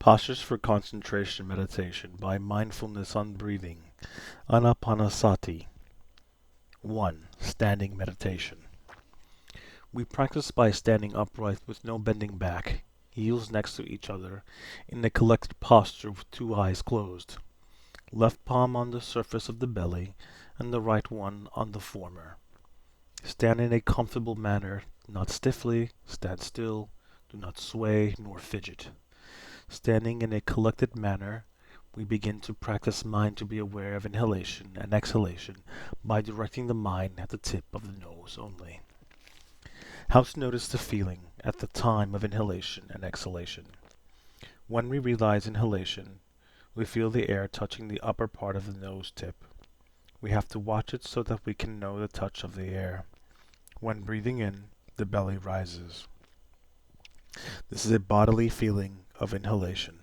Postures for Concentration Meditation by Mindfulness on Breathing, Anapanasati. 1. Standing Meditation. We practice by standing upright with no bending back, heels next to each other, in a collected posture with two eyes closed, left palm on the surface of the belly, and the right one on the former. Stand in a comfortable manner, not stiffly, stand still, do not sway nor fidget. Standing in a collected manner, we begin to practice mind to be aware of inhalation and exhalation by directing the mind at the tip of the nose only. How to notice the feeling at the time of inhalation and exhalation. When we realize inhalation, we feel the air touching the upper part of the nose tip. We have to watch it so that we can know the touch of the air. When breathing in, the belly rises. This is a bodily feeling of inhalation.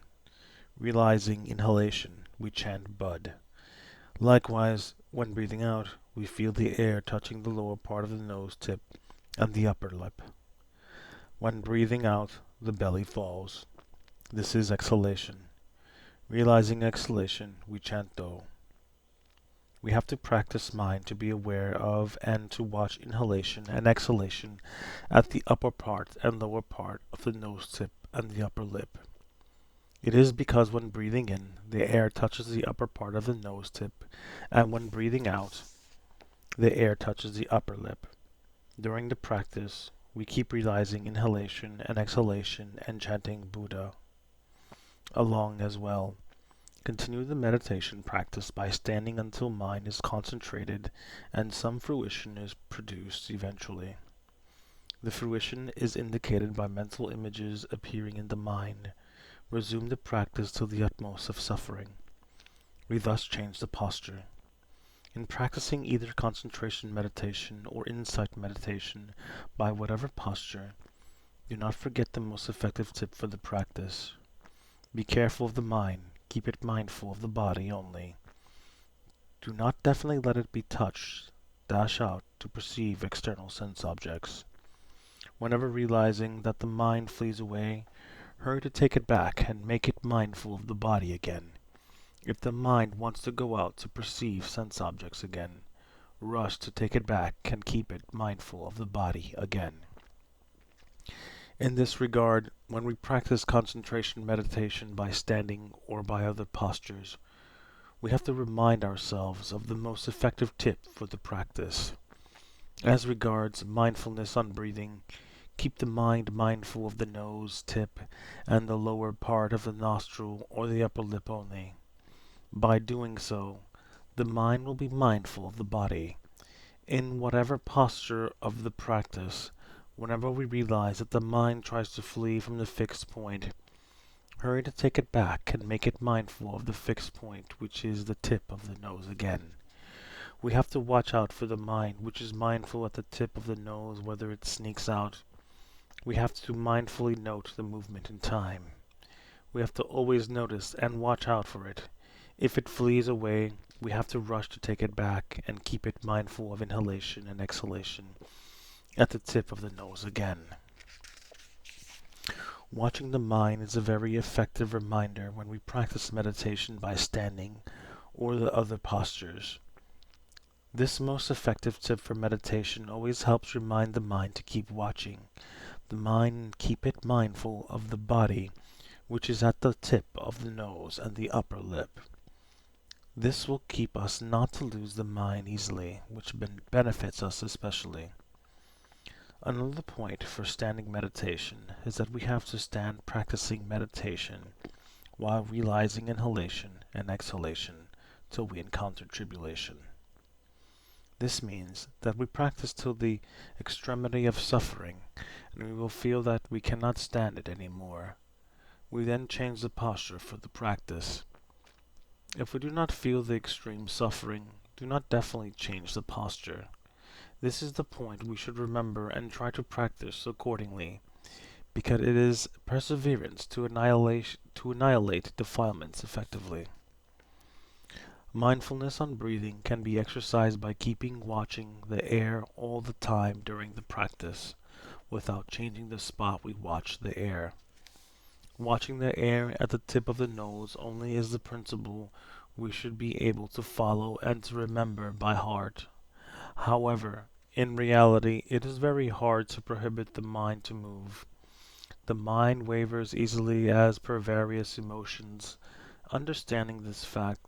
Realizing inhalation, we chant Bud. Likewise, when breathing out, we feel the air touching the lower part of the nose tip and the upper lip. When breathing out, the belly falls. This is exhalation. Realizing exhalation, we chant Do. We have to practice mind to be aware of and to watch inhalation and exhalation at the upper part and lower part of the nose tip and the upper lip. It is because when breathing in, the air touches the upper part of the nose tip, and when breathing out, the air touches the upper lip. During the practice, we keep realizing inhalation and exhalation and chanting Buddha along as well. Continue the meditation practice by standing until mind is concentrated and some fruition is produced eventually. The fruition is indicated by mental images appearing in the mind. Resume the practice to the utmost of suffering. We thus change the posture. In practicing either concentration meditation or insight meditation by whatever posture, do not forget the most effective tip for the practice. Be careful of the mind. Keep it mindful of the body only. Do not definitely let it be touched. Dash out to perceive external sense objects. Whenever realizing that the mind flees away, hurry to take it back and make it mindful of the body again. If the mind wants to go out to perceive sense objects again, rush to take it back and keep it mindful of the body again. In this regard, when we practice concentration meditation by standing or by other postures, we have to remind ourselves of the most effective tip for the practice. As regards mindfulness on breathing, keep the mind mindful of the nose tip and the lower part of the nostril or the upper lip only. By doing so, the mind will be mindful of the body. In whatever posture of the practice, whenever we realize that the mind tries to flee from the fixed point, hurry to take it back and make it mindful of the fixed point, which is the tip of the nose again. We have to watch out for the mind, which is mindful at the tip of the nose, whether it sneaks out. We have to mindfully note the movement in time. We have to always notice and watch out for it. If it flees away, we have to rush to take it back and keep it mindful of inhalation and exhalation at the tip of the nose again. Watching the mind is a very effective reminder when we practice meditation by standing or the other postures. This most effective tip for meditation always helps remind the mind to keep watching the mind and keep it mindful of the body, which is at the tip of the nose and the upper lip. This will keep us not to lose the mind easily, which benefits us especially. Another point for standing meditation is that we have to stand practicing meditation while realizing inhalation and exhalation till we encounter tribulation. This means that we practice till the extremity of suffering, and we will feel that we cannot stand it any more. We then change the posture for the practice. If we do not feel the extreme suffering, do not definitely change the posture. This is the point we should remember and try to practice accordingly, because it is perseverance to annihilate defilements effectively. Mindfulness on breathing can be exercised by keeping watching the air all the time during the practice, without changing the spot we watch the air. Watching the air at the tip of the nose only is the principle we should be able to follow and to remember by heart. However, in reality, it is very hard to prohibit the mind to move. The mind wavers easily as per various emotions. Understanding this fact,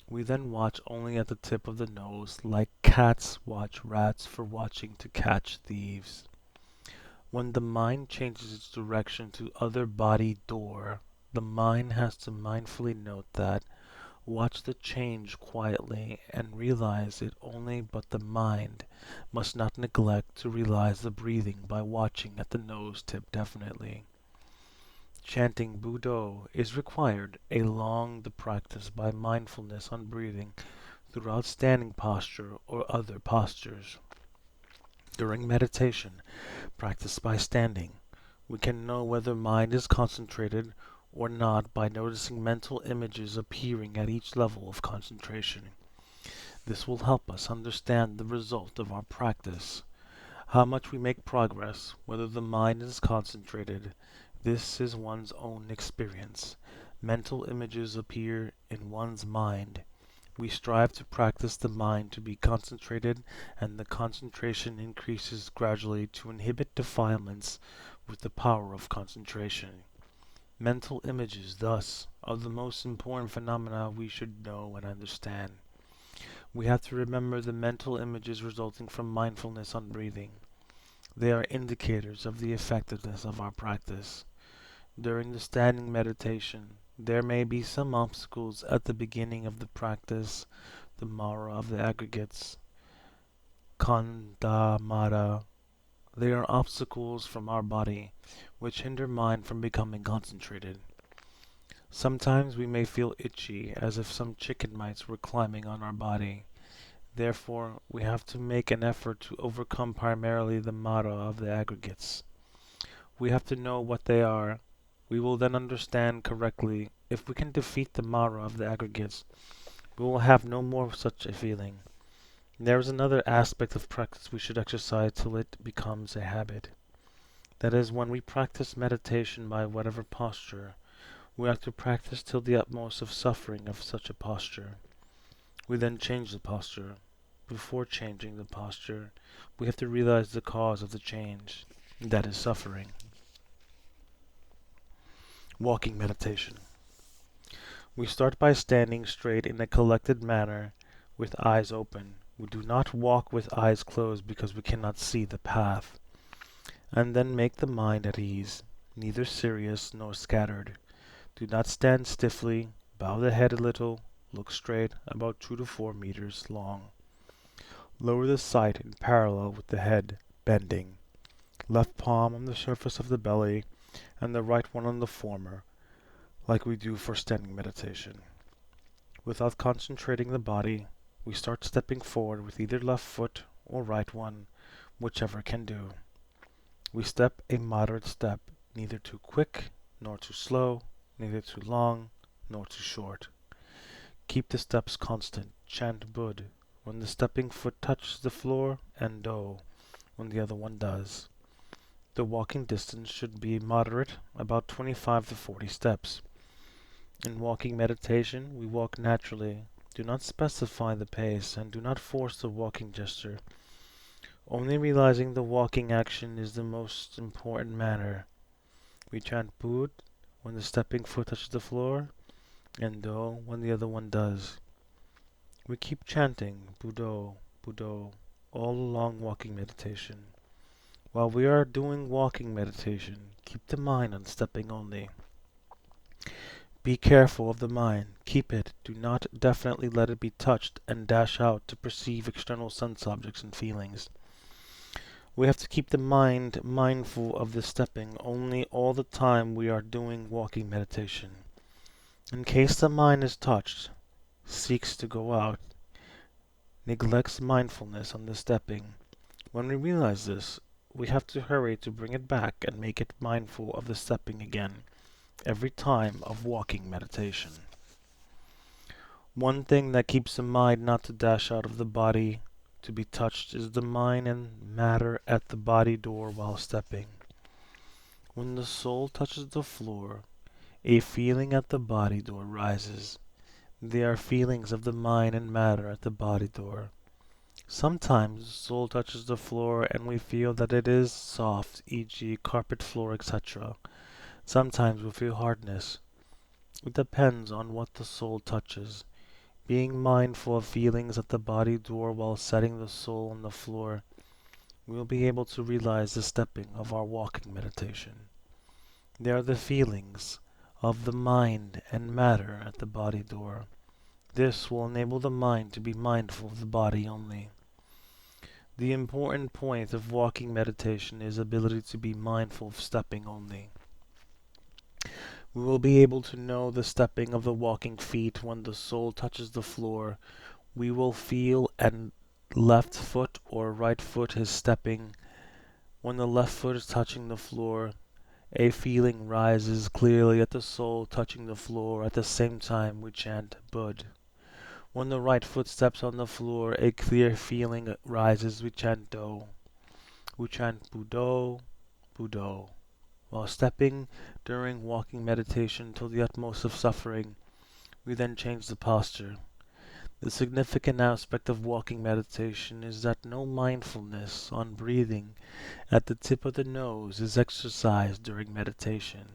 we then watch only at the tip of the nose, like cats watch rats for watching to catch thieves. When the mind changes its direction to other body door, the mind has to mindfully note that, watch the change quietly, and realize it only, but the mind must not neglect to realize the breathing by watching at the nose tip definitely. Chanting Buddho is required along the practice by mindfulness on breathing throughout standing posture or other postures. During meditation, practiced by standing, we can know whether mind is concentrated or not by noticing mental images appearing at each level of concentration. This will help us understand the result of our practice, how much we make progress, whether the mind is concentrated. This is one's own experience. Mental images appear in one's mind. We strive to practice the mind to be concentrated, and the concentration increases gradually to inhibit defilements with the power of concentration. Mental images, thus, are the most important phenomena we should know and understand. We have to remember the mental images resulting from mindfulness on breathing. They are indicators of the effectiveness of our practice. During the standing meditation, there may be some obstacles at the beginning of the practice, the mara of the aggregates, khandhamara. They are obstacles from our body, which hinder mind from becoming concentrated. Sometimes we may feel itchy, as if some chicken mites were climbing on our body. Therefore, we have to make an effort to overcome primarily the mara of the aggregates. We have to know what they are. We will then understand correctly. If we can defeat the mara of the aggregates, we will have no more such a feeling. There is another aspect of practice we should exercise till it becomes a habit. That is, when we practice meditation by whatever posture, we have to practice till the utmost of suffering of such a posture. We then change the posture. Before changing the posture, we have to realize the cause of the change, that is suffering. Walking meditation. We start by standing straight in a collected manner with eyes open. We do not walk with eyes closed because we cannot see the path. And then make the mind at ease, neither serious nor scattered. Do not stand stiffly, bow the head a little, look straight, about 2 to 4 meters long. Lower the sight in parallel with the head, bending. Left palm on the surface of the belly, and the right one on the former, like we do for standing meditation. Without concentrating the body, we start stepping forward with either left foot or right one, whichever can do. We step a moderate step, neither too quick nor too slow, neither too long nor too short. Keep the steps constant. Chant Bud when the stepping foot touches the floor, and Do when the other one does. The walking distance should be moderate, about 25 to 40 steps. In walking meditation, we walk naturally. Do not specify the pace, and do not force the walking gesture. Only realizing the walking action is the most important matter. We chant Bud when the stepping foot touches the floor, and Do when the other one does. We keep chanting Buddho, Buddho, all along walking meditation. While we are doing walking meditation, keep the mind on stepping only. Be careful of the mind. Keep it. Do not definitely let it be touched and dash out to perceive external sense objects and feelings. We have to keep the mind mindful of the stepping only all the time we are doing walking meditation. In case the mind is touched, seeks to go out, neglects mindfulness on the stepping. When we realize this, we have to hurry to bring it back and make it mindful of the stepping again, every time of walking meditation. One thing that keeps the mind not to dash out of the body to be touched is the mind and matter at the body door while stepping. When the soul touches the floor, A feeling at the body door rises. There are feelings of the mind and matter at the body door. Sometimes the soul touches the floor and we feel that it is soft, e.g. carpet floor, etc. Sometimes we feel hardness. It depends on what the soul touches. Being mindful of feelings at the body door while setting the soul on the floor, we will be able to realize the stepping of our walking meditation. There are the feelings of the mind and matter at the body door. This will enable the mind to be mindful of the body only. The important point of walking meditation is ability to be mindful of stepping only. We will be able to know the stepping of the walking feet when the soul touches the floor. We will feel and left foot or right foot is stepping. When the left foot is touching the floor, a feeling rises clearly at the soul touching the floor. At the same time we chant Bud. When the right foot steps on the floor, a clear feeling rises. We chant Do. We chant Budo, Budo. While stepping during walking meditation to the utmost of suffering, we then change the posture. The significant aspect of walking meditation is that no mindfulness on breathing at the tip of the nose is exercised during meditation.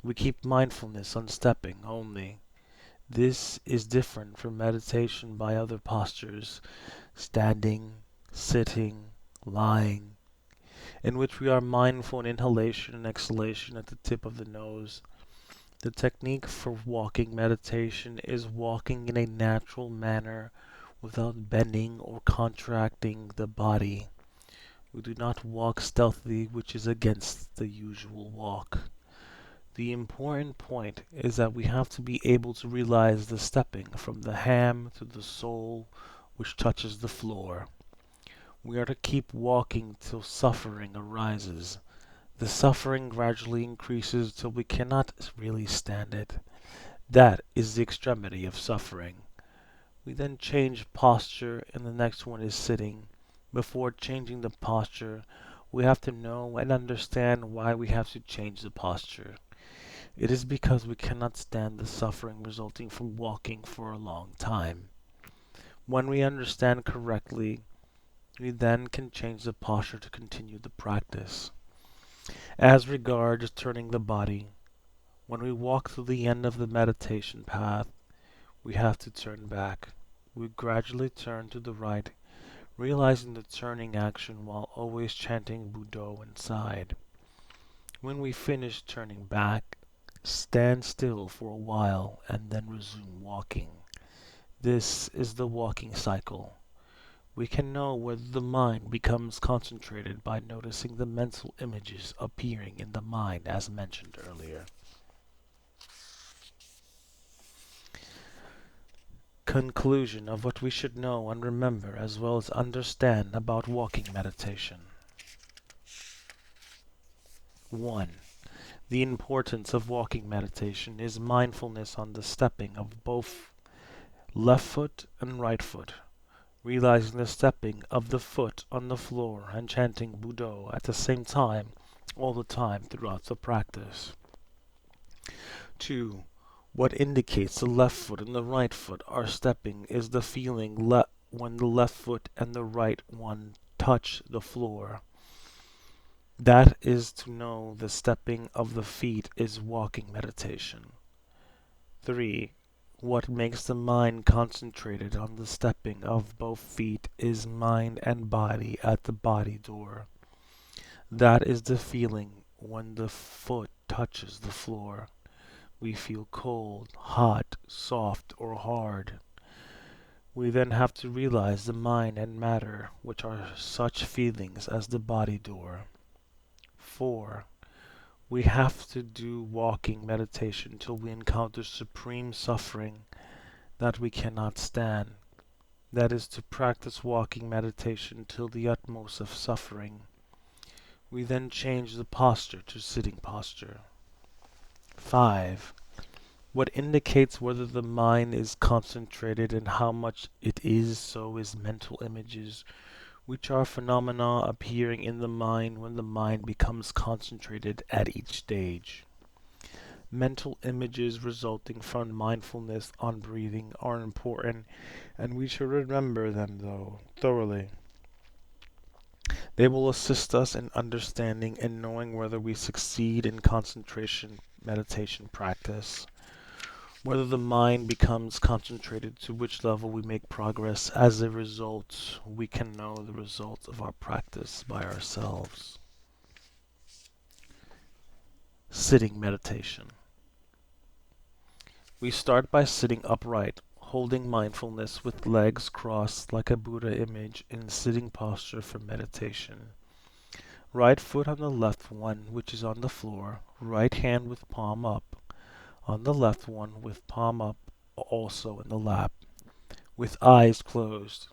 We keep mindfulness on stepping only. This is different from meditation by other postures, standing, sitting, lying, in which we are mindful in inhalation and exhalation at the tip of the nose. The technique for walking meditation is walking in a natural manner without bending or contracting the body. We do not walk stealthily, which is against the usual walk. The important point is that we have to be able to realize the stepping from the ham to the sole which touches the floor. We are to keep walking till suffering arises. The suffering gradually increases till we cannot really stand it. That is the extremity of suffering. We then change posture and the next one is sitting. Before changing the posture, we have to know and understand why we have to change the posture. It is because we cannot stand the suffering resulting from walking for a long time. When we understand correctly, we then can change the posture to continue the practice. As regards turning the body, when we walk through the end of the meditation path, we have to turn back. We gradually turn to the right, realizing the turning action while always chanting Budo inside. When we finish turning back, stand still for a while and then resume walking. This is the walking cycle. We can know whether the mind becomes concentrated by noticing the mental images appearing in the mind as mentioned earlier. Conclusion of what we should know and remember as well as understand about walking meditation. 1. The importance of walking meditation is mindfulness on the stepping of both left foot and right foot, realizing the stepping of the foot on the floor and chanting Budo at the same time all the time throughout the practice. 2. What indicates the left foot and the right foot are stepping is the feeling when the left foot and the right one touch the floor. That is to know the stepping of the feet is walking meditation. 3. What makes the mind concentrated on the stepping of both feet is mind and body at the body door. That is the feeling when the foot touches the floor. We feel cold, hot, soft, or hard. We then have to realize the mind and matter, which are such feelings as the body door. 4. We have to do walking meditation till we encounter supreme suffering that we cannot stand. That is to practice walking meditation till the utmost of suffering. We then change the posture to sitting posture. 5. What indicates whether the mind is concentrated and how much it is so is mental images, which are phenomena appearing in the mind when the mind becomes concentrated at each stage. Mental images resulting from mindfulness on breathing are important, and we should remember them though thoroughly. They will assist us in understanding and knowing whether we succeed in concentration meditation practice, whether the mind becomes concentrated, to which level we make progress. As a result, we can know the results of our practice by ourselves. Sitting meditation. We start by sitting upright, holding mindfulness with legs crossed like a Buddha image in sitting posture for meditation. Right foot on the left one, which is on the floor, right hand with palm up, on the left one with palm up, also in the lap, with eyes closed.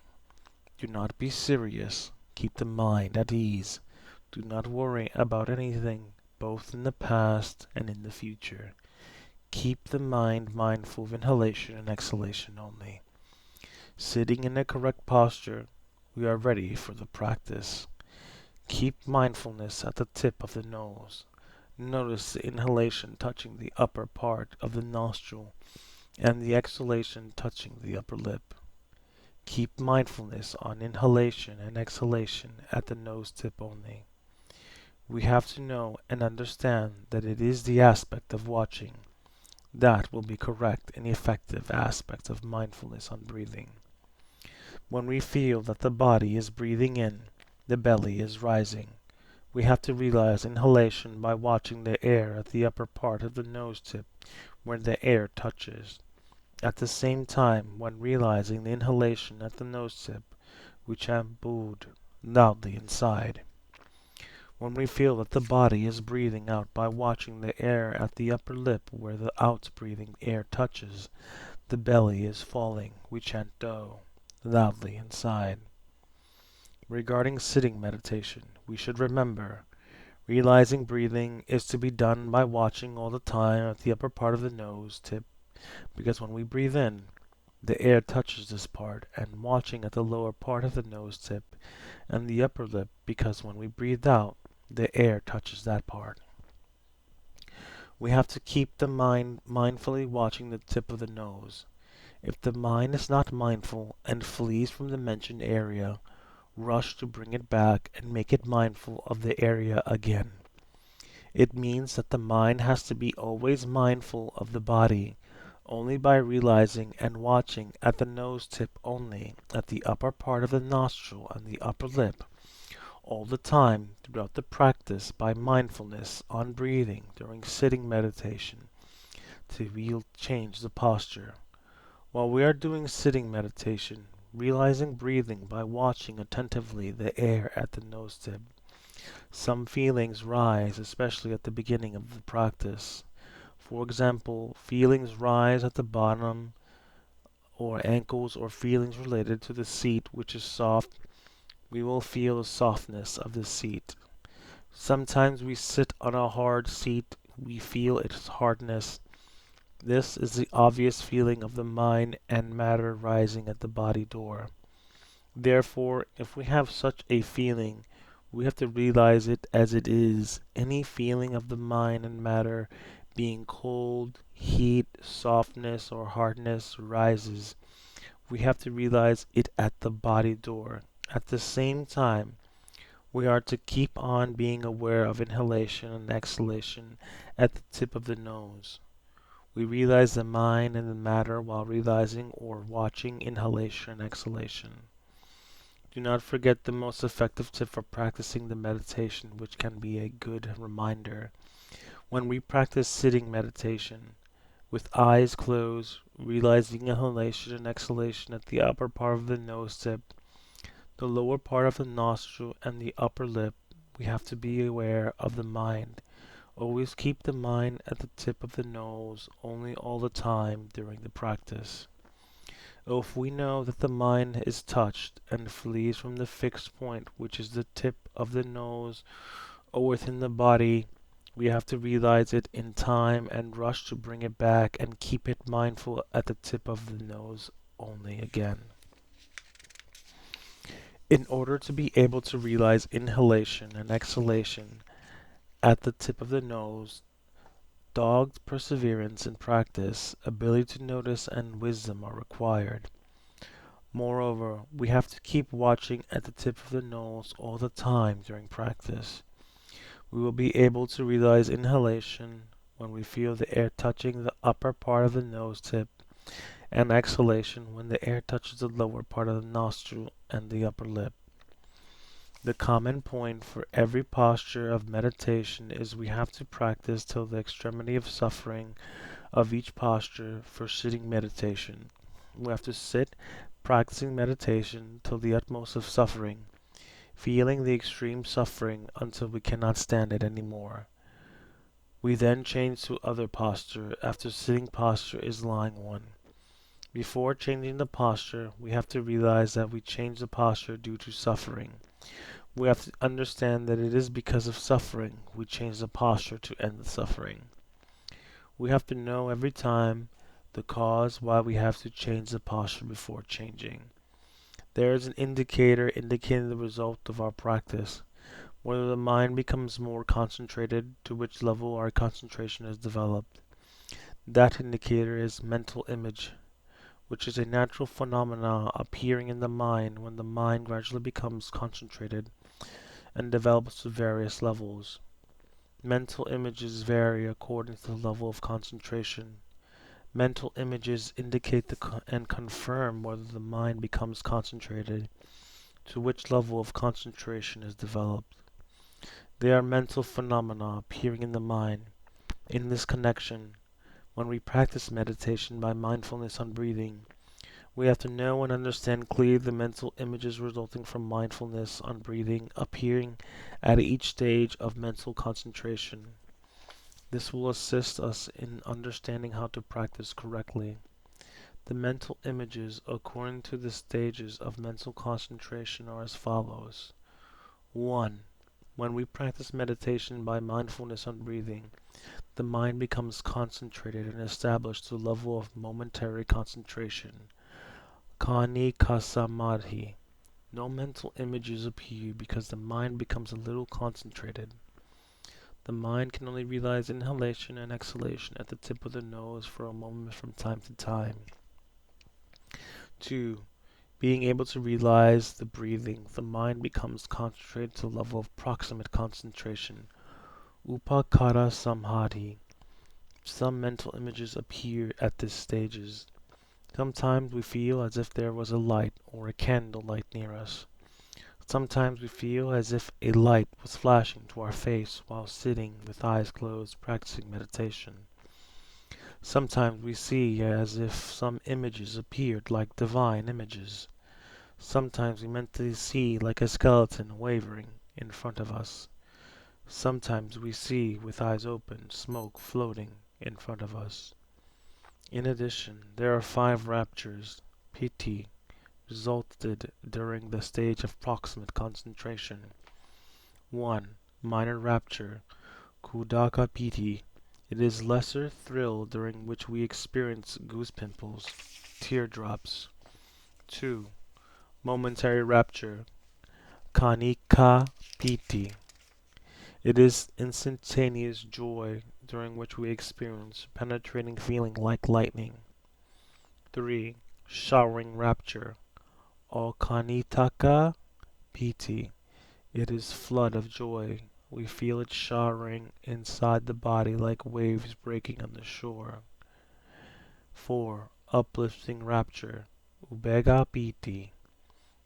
Do not be serious. Keep the mind at ease. Do not worry about anything, both in the past and in the future. Keep the mind mindful of inhalation and exhalation only. Sitting in a correct posture, we are ready for the practice. Keep mindfulness at the tip of the nose. Notice the inhalation touching the upper part of the nostril and the exhalation touching the upper lip. Keep mindfulness on inhalation and exhalation at the nose tip only. We have to know and understand that it is the aspect of watching that will be correct and effective aspect of mindfulness on breathing. When we feel that the body is breathing in, the belly is rising, we have to realize inhalation by watching the air at the upper part of the nose tip where the air touches. At the same time, when realizing the inhalation at the nose tip, we chant Bud loudly inside. When we feel that the body is breathing out by watching the air at the upper lip where the out-breathing air touches, the belly is falling, we chant Do loudly inside. Regarding sitting meditation, we should remember, realizing breathing is to be done by watching all the time at the upper part of the nose tip, because when we breathe in, the air touches this part, and watching at the lower part of the nose tip and the upper lip, because when we breathe out, the air touches that part. We have to keep the mind mindfully watching the tip of the nose. If the mind is not mindful and flees from the mentioned area, rush to bring it back and make it mindful of the area again. It means that the mind has to be always mindful of the body, only by realizing and watching at the nose tip only, at the upper part of the nostril and the upper lip, all the time throughout the practice by mindfulness on breathing during sitting meditation to change the posture. While we are doing sitting meditation, realizing breathing by watching attentively the air at the nose tip, some feelings rise, especially at the beginning of the practice. For example, feelings rise at the bottom or ankles, or feelings related to the seat which is soft. We will feel the softness of the seat. Sometimes we sit on a hard seat, we feel its hardness. This is the obvious feeling of the mind and matter rising at the body door. Therefore, if we have such a feeling, we have to realize it as it is. Any feeling of the mind and matter being cold, heat, softness, or hardness rises. We have to realize it at the body door. At the same time, we are to keep on being aware of inhalation and exhalation at the tip of the nose. We realize the mind and the matter while realizing or watching inhalation and exhalation. Do not forget the most effective tip for practicing the meditation, which can be a good reminder. When we practice sitting meditation, with eyes closed, realizing inhalation and exhalation at the upper part of the nose tip, the lower part of the nostril, and the upper lip, we have to be aware of the mind. Always keep the mind at the tip of the nose only all the time during the practice. If we know that the mind is touched and flees from the fixed point, which is the tip of the nose or within the body, we have to realize it in time and rush to bring it back and keep it mindful at the tip of the nose only again. In order to be able to realize inhalation and exhalation at the tip of the nose, Dogged perseverance in practice, ability to notice, and wisdom are required. Moreover, we have to keep watching at the tip of the nose all the time during practice. We will be able to realize inhalation when we feel the air touching the upper part of the nose tip, and exhalation when the air touches the lower part of the nostril and the upper lip. The common point for every posture of meditation is we have to practice till the extremity of suffering of each posture for sitting meditation. We have to sit practicing meditation till the utmost of suffering, feeling the extreme suffering until we cannot stand it any more. We then change to other posture after sitting posture is lying one. Before changing the posture, we have to realize that we change the posture due to suffering. We have to understand that it is because of suffering we change the posture to end the suffering. We have to know every time the cause why we have to change the posture before changing. There is an indicator indicating the result of our practice, whether the mind becomes more concentrated, to which level our concentration is developed. That indicator is mental image, which is a natural phenomena appearing in the mind when the mind gradually becomes concentrated and develops to various levels. Mental images vary according to the level of concentration. Mental images indicate and confirm whether the mind becomes concentrated, to which level of concentration is developed. They are mental phenomena appearing in the mind. In this connection, when we practice meditation by mindfulness on breathing, we have to know and understand clearly the mental images resulting from mindfulness on breathing appearing at each stage of mental concentration. This will assist us in understanding how to practice correctly. The mental images according to the stages of mental concentration are as follows. 1. When we practice meditation by mindfulness on breathing, the mind becomes concentrated and established to the level of momentary concentration. Kani-ka-samadhi. No mental images appear because the mind becomes a little concentrated. The mind can only realize inhalation and exhalation at the tip of the nose for a moment from time to time. 2. Being able to realize the breathing, the mind becomes concentrated to the level of proximate concentration. Upakara samadhi. Some mental images appear at these stages. Sometimes we feel as if there was a light or a candle light near us. Sometimes we feel as if a light was flashing to our face while sitting with eyes closed practicing meditation. Sometimes we see as if some images appeared like divine images. Sometimes we mentally see like a skeleton wavering in front of us. Sometimes we see with eyes open smoke floating in front of us. In addition, there are 5 raptures, piti, resulted during the stage of proximate concentration. 1. Minor rapture, kudaka piti. It is lesser thrill during which we experience goose pimples, teardrops. 2. Momentary rapture, kanika piti. It is instantaneous joy during which we experience penetrating feeling like lightning. 3. Showering rapture, Okanitaka piti. It is flood of joy. We feel it showering inside the body like waves breaking on the shore. 4. Uplifting rapture, Ubega piti,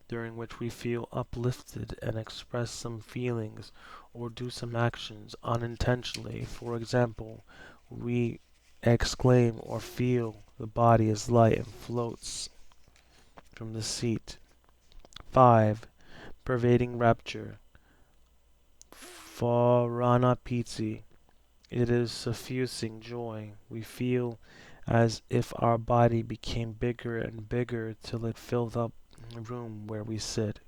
during which we feel uplifted and express some feelings or do some actions unintentionally. For example, we exclaim or feel the body is light and floats from the seat. 5. Pervading rapture, Farana piti. It is suffusing joy. We feel as if our body became bigger and bigger till it filled up the room where we sit.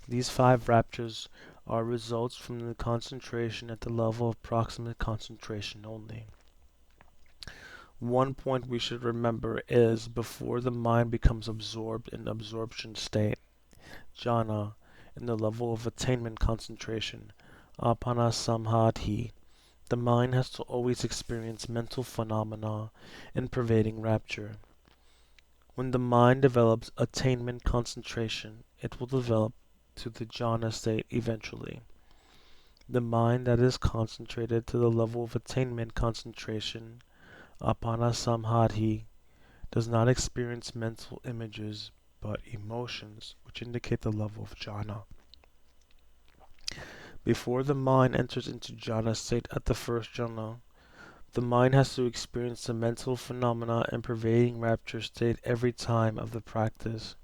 These 5 raptures are results from the concentration at the level of proximate concentration only. One point we should remember is before the mind becomes absorbed in absorption state, jhana, in the level of attainment concentration, apanasamadhi, The mind has to always experience mental phenomena in pervading rapture. When the mind develops attainment concentration, it will develop to the jhana state eventually. The mind that is concentrated to the level of attainment concentration, apanasamhati, does not experience mental images but emotions, which indicate the level of jhana. Before the mind enters into jhana state at the first jhana, the mind has to experience the mental phenomena and pervading rapture state every time of the practice.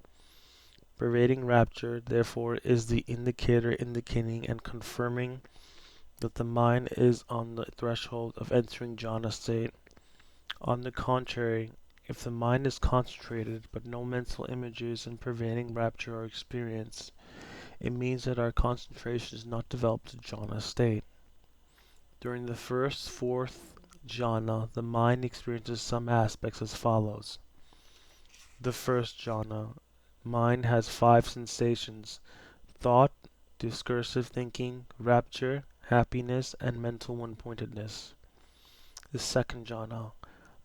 Pervading rapture, therefore, is the indicator indicating and confirming that the mind is on the threshold of entering jhana state. On the contrary, if the mind is concentrated but no mental images and pervading rapture are experienced, it means that our concentration is not developed to jhana state. During the first fourth jhana, the mind experiences some aspects as follows. The first jhana, mind has 5 sensations: thought, discursive thinking, rapture, happiness, and mental one-pointedness. The second jhana,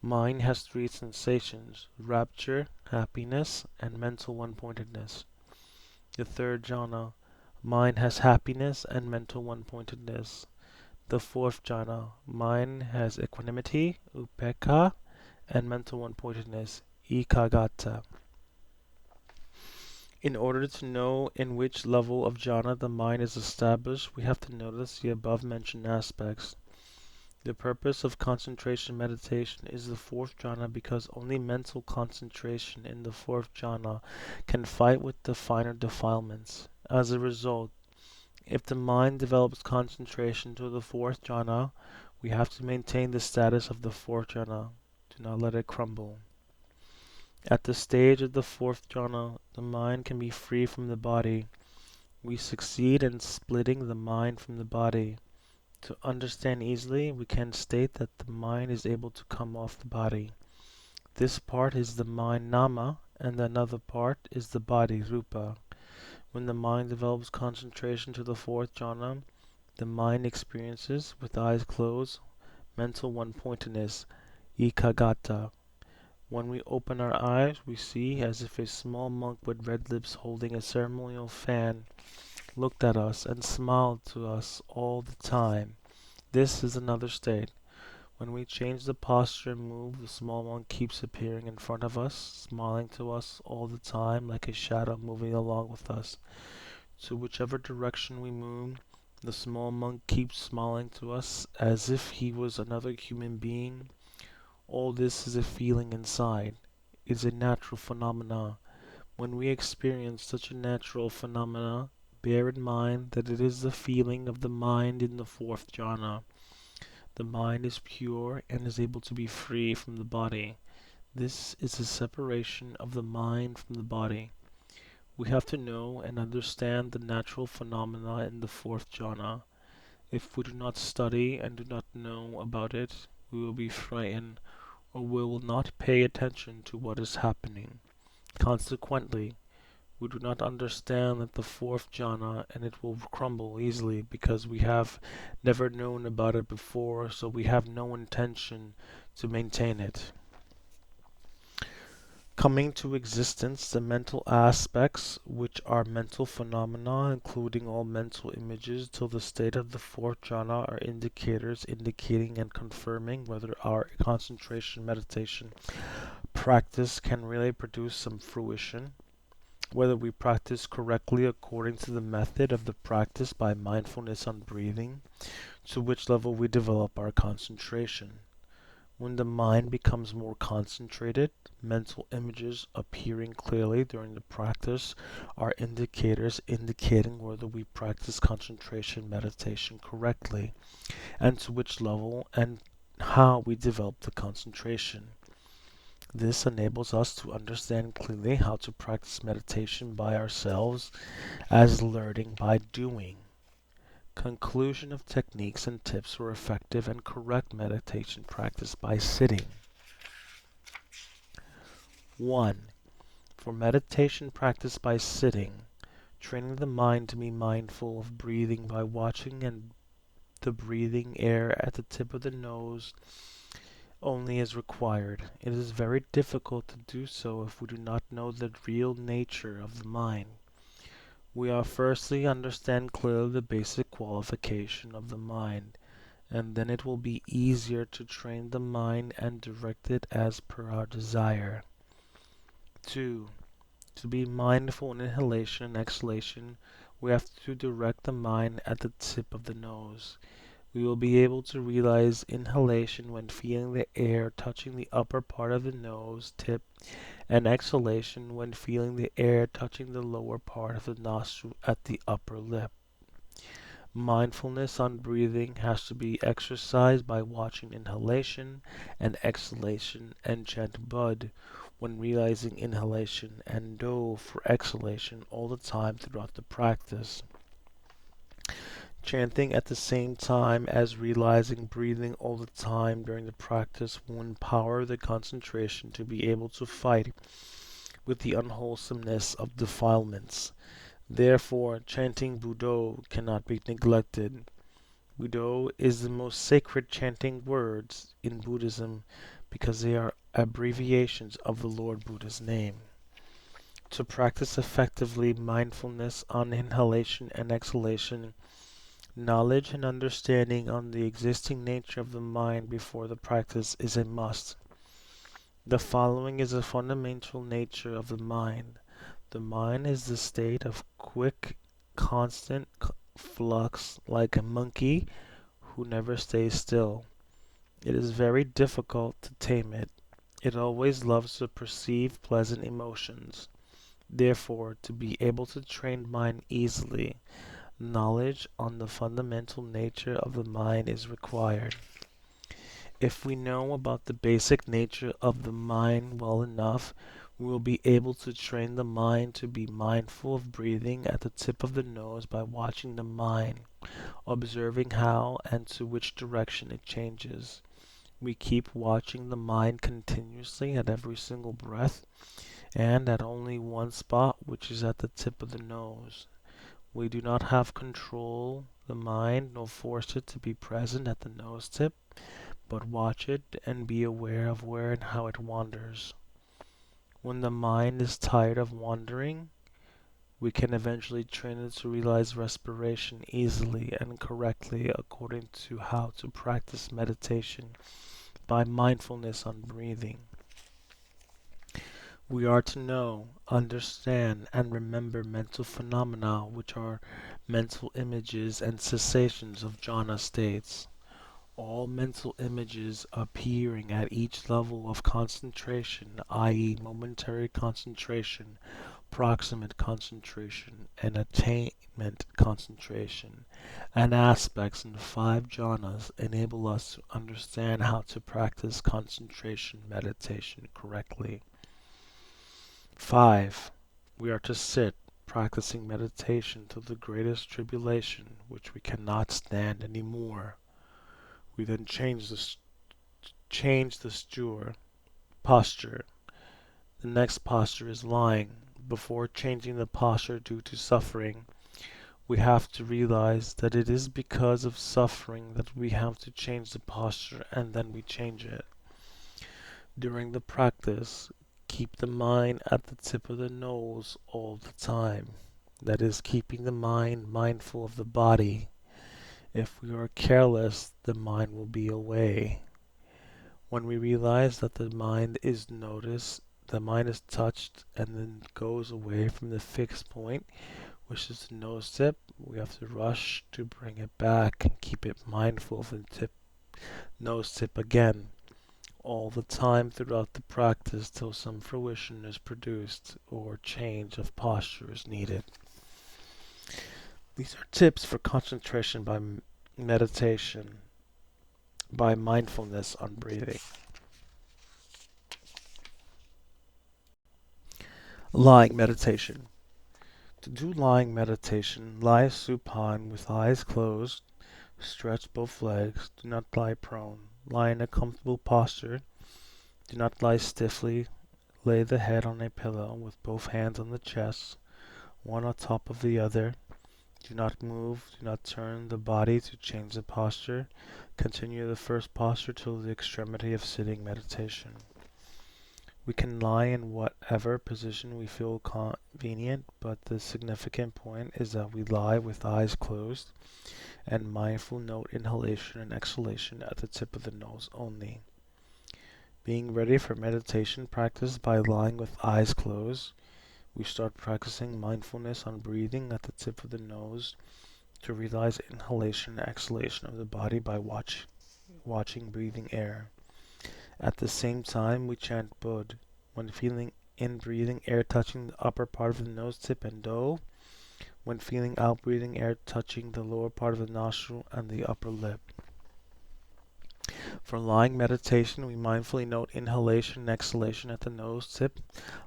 mind has 3 sensations: rapture, happiness, and mental one-pointedness. The third jhana, mind has happiness and mental one-pointedness. The fourth jhana, mind has equanimity, upekkha, and mental one-pointedness, ekaggata. In order to know in which level of jhana the mind is established, we have to notice the above-mentioned aspects. The purpose of concentration meditation is the fourth jhana because only mental concentration in the fourth jhana can fight with the finer defilements. As a result, if the mind develops concentration to the fourth jhana, we have to maintain the status of the fourth jhana. Do not let it crumble. At the stage of the fourth jhana, the mind can be free from the body. We succeed in splitting the mind from the body. To understand easily, we can state that the mind is able to come off the body. This part is the mind nama, and another part is the body rupa. When the mind develops concentration to the fourth jhana, the mind experiences, with eyes closed, mental one-pointedness, ekaggata. When we open our eyes, we see as if a small monk with red lips holding a ceremonial fan looked at us and smiled to us all the time. This is another state. When we change the posture and move, the small monk keeps appearing in front of us, smiling to us all the time like a shadow moving along with us. To whichever direction we move, the small monk keeps smiling to us as if he was another human being. All this is a feeling inside. It is a natural phenomena. When we experience such a natural phenomena, bear in mind that it is the feeling of the mind in the fourth jhana. The mind is pure and is able to be free from the body. This is the separation of the mind from the body. We have to know and understand the natural phenomena in the fourth jhana. If we do not study and do not know about it, we will be frightened, or we will not pay attention to what is happening. Consequently, we do not understand that the fourth jhana, and it will crumble easily because we have never known about it before, so we have no intention to maintain it. Coming to existence, the mental aspects, which are mental phenomena, including all mental images, till the state of the fourth jhana, are indicators indicating and confirming whether our concentration meditation practice can really produce some fruition, whether we practice correctly according to the method of the practice by mindfulness on breathing, to which level we develop our concentration. When the mind becomes more concentrated, mental images appearing clearly during the practice are indicators indicating whether we practice concentration meditation correctly, and to which level and how we develop the concentration. This enables us to understand clearly how to practice meditation by ourselves as learning by doing. Conclusion of techniques and tips for effective and correct meditation practice by sitting. 1. For meditation practice by sitting, training the mind to be mindful of breathing by watching and the breathing air at the tip of the nose only is required. It is very difficult to do so if we do not know the real nature of the mind. We are firstly understand clearly the basic qualification of the mind, and then it will be easier to train the mind and direct it as per our desire. 2. To be mindful in inhalation and exhalation, we have to direct the mind at the tip of the nose. We will be able to realize inhalation when feeling the air touching the upper part of the nose tip, and exhalation when feeling the air touching the lower part of the nostril at the upper lip. Mindfulness on breathing has to be exercised by watching inhalation and exhalation and chant Bud when realizing inhalation and Do for exhalation all the time throughout the practice. Chanting at the same time as realizing breathing all the time during the practice will empower the concentration to be able to fight with the unwholesomeness of defilements. Therefore, chanting Buddho cannot be neglected. Buddho is the most sacred chanting words in Buddhism because they are abbreviations of the Lord Buddha's name. To practice effectively mindfulness on inhalation and exhalation, knowledge and understanding on the existing nature of the mind before the practice is a must. The following is the fundamental nature of the mind. The mind is the state of quick, constant flux like a monkey who never stays still. It is very difficult to tame it. It always loves to perceive pleasant emotions. Therefore, to be able to train mind easily, knowledge on the fundamental nature of the mind is required. If we know about the basic nature of the mind well enough, we will be able to train the mind to be mindful of breathing at the tip of the nose by watching the mind, observing how and to which direction it changes. We keep watching the mind continuously at every single breath and at only one spot, which is at the tip of the nose. We do not have control the mind nor force it to be present at the nose tip, but watch it and be aware of where and how it wanders. When the mind is tired of wandering, we can eventually train it to realize respiration easily and correctly according to how to practice meditation by mindfulness on breathing. We are to know, understand, and remember mental phenomena which are mental images and cessations of jhana states. All mental images appearing at each level of concentration, i.e. momentary concentration, proximate concentration, and attainment concentration, and aspects in 5 jhanas enable us to understand how to practice concentration meditation correctly. 5. We are to sit, practicing meditation till the greatest tribulation, which we cannot stand any more. We then change the posture. The next posture is lying. Before changing the posture due to suffering, we have to realize that it is because of suffering that we have to change the posture, and then we change it. During the practice, keep the mind at the tip of the nose all the time. That is, keeping the mind mindful of the body. If we are careless, the mind will be away. When we realize that the mind is touched and then goes away from the fixed point, which is the nose tip, we have to rush to bring it back and keep it mindful of the nose tip again, all the time throughout the practice till some fruition is produced or change of posture is needed. These are tips for concentration by meditation, by mindfulness on breathing. Lying meditation. To do lying meditation, lie supine with eyes closed, stretch both legs, do not lie prone. Lie in a comfortable posture, do not lie stiffly. Lay the head on a pillow with both hands on the chest, one on top of the other. Do not move, do not turn the body to change the posture. Continue the first posture till the extremity of sitting meditation. We can lie in whatever position we feel convenient, but the significant point is that we lie with eyes closed and mindful note inhalation and exhalation at the tip of the nose only. Being ready for meditation practice by lying with eyes closed, we start practicing mindfulness on breathing at the tip of the nose to realize inhalation and exhalation of the body by watching breathing air. At the same time, we chant Bud when feeling in breathing air touching the upper part of the nose tip and Do when feeling out breathing air touching the lower part of the nostril and the upper lip. For lying meditation, we mindfully note inhalation and exhalation at the nose tip,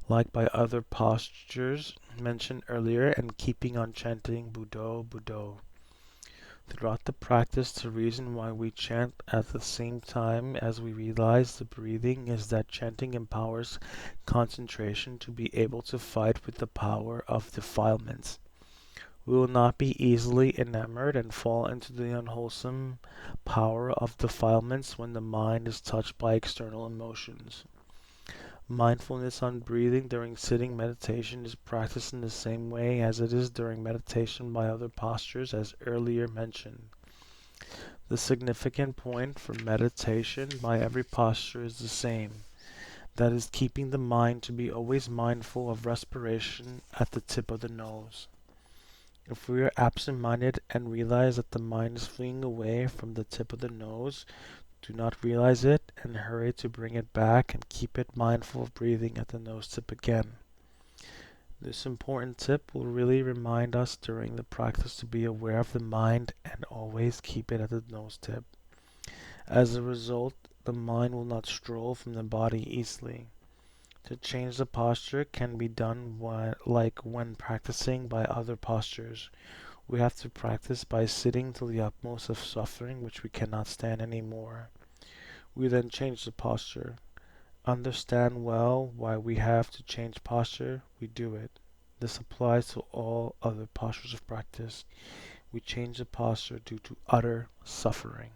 like by other postures mentioned earlier, and keeping on chanting Budo, Budo. Throughout the practice, the reason why we chant at the same time as we realize the breathing is that chanting empowers concentration to be able to fight with the power of defilements. We will not be easily enamored and fall into the unwholesome power of defilements when the mind is touched by external emotions. Mindfulness on breathing during sitting meditation is practiced in the same way as it is during meditation by other postures as earlier mentioned. The significant point for meditation by every posture is the same. That is keeping the mind to be always mindful of respiration at the tip of the nose. If we are absent-minded and realize that the mind is fleeing away from the tip of the nose, do not realize it and hurry to bring it back and keep it mindful of breathing at the nose tip again. This important tip will really remind us during the practice to be aware of the mind and always keep it at the nose tip. As a result, the mind will not stroll from the body easily. To change the posture can be done like when practicing by other postures. We have to practice by sitting to the utmost of suffering which we cannot stand anymore. We then change the posture. Understand well why we have to change posture, we do it. This applies to all other postures of practice. We change the posture due to utter suffering.